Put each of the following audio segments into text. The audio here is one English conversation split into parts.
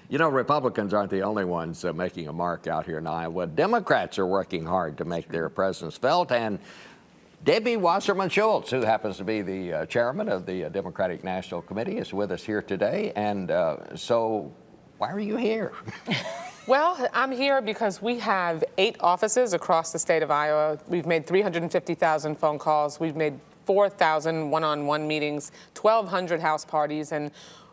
You know, Republicans aren't the only ones making a mark out here in Iowa. Democrats are working hard to make their presence felt, and Debbie Wasserman-Schultz, who happens to be the chairman of the Democratic National Committee, is with us here today. And so why are you here? Well, I'm here because we have 8 offices across the state of Iowa. We've made 350,000 phone calls. We've made 4,000 one-on-one meetings, 1,200 house parties. And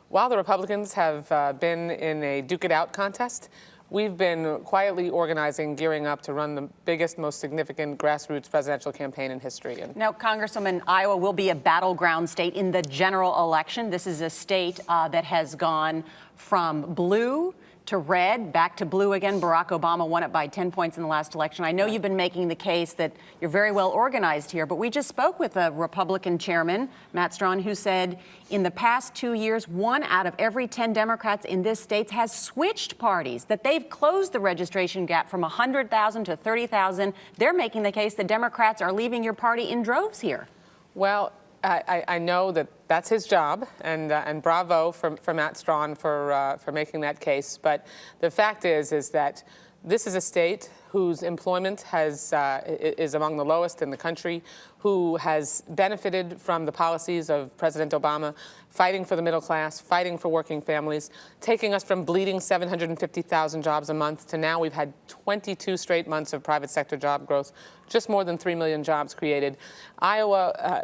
while the Republicans have been in a duke it out contest, we've been quietly organizing, gearing up to run the biggest, most significant grassroots presidential campaign in history. Now, Congresswoman, Iowa will be a battleground state in the general election. This is a state that has gone from blue to red, back to blue again. Barack Obama won it by 10 points in the last election. I know you've been making the case that you're very well organized here, but we just spoke with a Republican chairman, Matt Strawn, who said in the past 2 years, 1 out of every 10 Democrats in this state has switched parties, that they've closed the registration gap from 100,000 to 30,000. They're making the case that Democrats are leaving your party in droves here. Well, I know that that's his job, and bravo for Matt Strawn for making that case. But the fact is that this is a state whose employment is among the lowest in the country, who has benefited from the policies of President Obama, fighting for the middle class, fighting for working families, taking us from bleeding 750,000 jobs a month to now we've had 22 straight months of private sector job growth, just more than 3 million jobs created. Iowa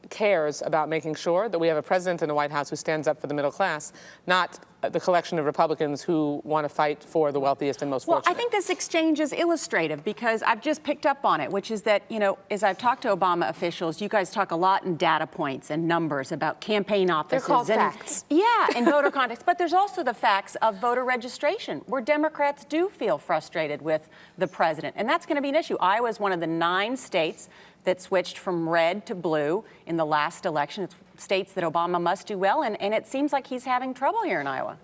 cares about making sure that we have a president in the White House who stands up for the middle class, not the collection of Republicans who want to fight for the wealthiest and most fortunate. Well, I think this exchange is illustrative because I've just picked up on it, which is that, you know, as I've talked to Obama officials, you guys talk a lot in data points and numbers about campaign offices. They're called facts. Yeah, and voter context. But there's also the facts of voter registration, where Democrats do feel frustrated with the president. And that's going to be an issue. Iowa is one of the 9 states that switched from red to blue in the last election. It's states that Obama must do well, and it seems like he's having trouble here in Iowa.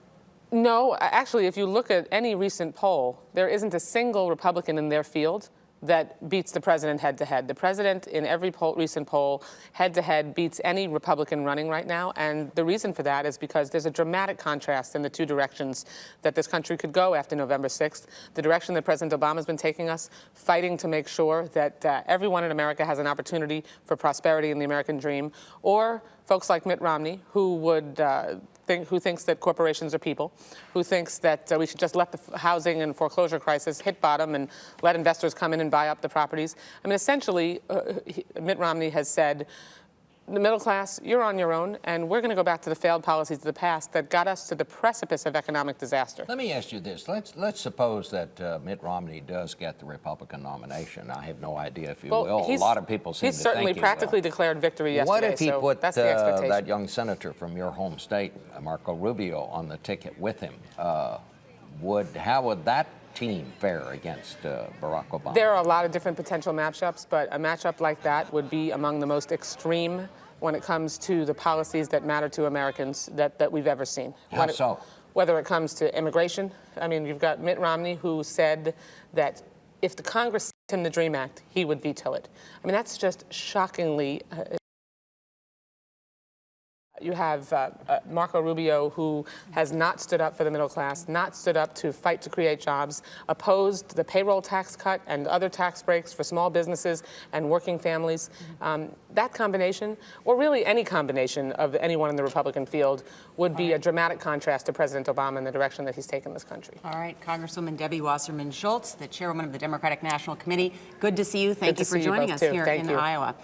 No, actually, if you look at any recent poll, there isn't a single Republican in their field that beats the president head-to-head. The president, in every recent poll, head-to-head beats any Republican running right now, and the reason for that is because there's a dramatic contrast in the 2 directions that this country could go after November 6th. The direction that President Obama has been taking us, fighting to make sure that everyone in America has an opportunity for prosperity in the American dream, or folks like Mitt Romney, who thinks that corporations are people, who thinks that we should just let the housing and foreclosure crisis hit bottom and let investors come in and buy up the properties. I mean, essentially, Mitt Romney has said, the middle class, you're on your own, and we're going to go back to the failed policies of the past that got us to the precipice of economic disaster. Let me ask you this. Let's suppose that Mitt Romney does get the Republican nomination. I have no idea if he will. A lot of people seem to think he will. He's certainly practically declared victory yesterday. What if he put that's the expectation. that young senator from your home state, Marco Rubio, on the ticket with him? How would that team fare against Barack Obama? There are a lot of different potential matchups, but a matchup like that would be among the most extreme when it comes to the policies that matter to Americans that we've ever seen. How so? Whether it comes to immigration. I mean, you've got Mitt Romney, who said that if the Congress sent him the DREAM Act, he would veto it. I mean, that's just shockingly... You have Marco Rubio, who has not stood up for the middle class, not stood up to fight to create jobs, opposed the payroll tax cut and other tax breaks for small businesses and working families. That combination, or really any combination of anyone in the Republican field, would be a dramatic contrast to President Obama and the direction that he's taken this country. All right, Congresswoman Debbie Wasserman-Schultz, the chairwoman of the Democratic National Committee. Good to see you. Thank you for joining us here in Iowa.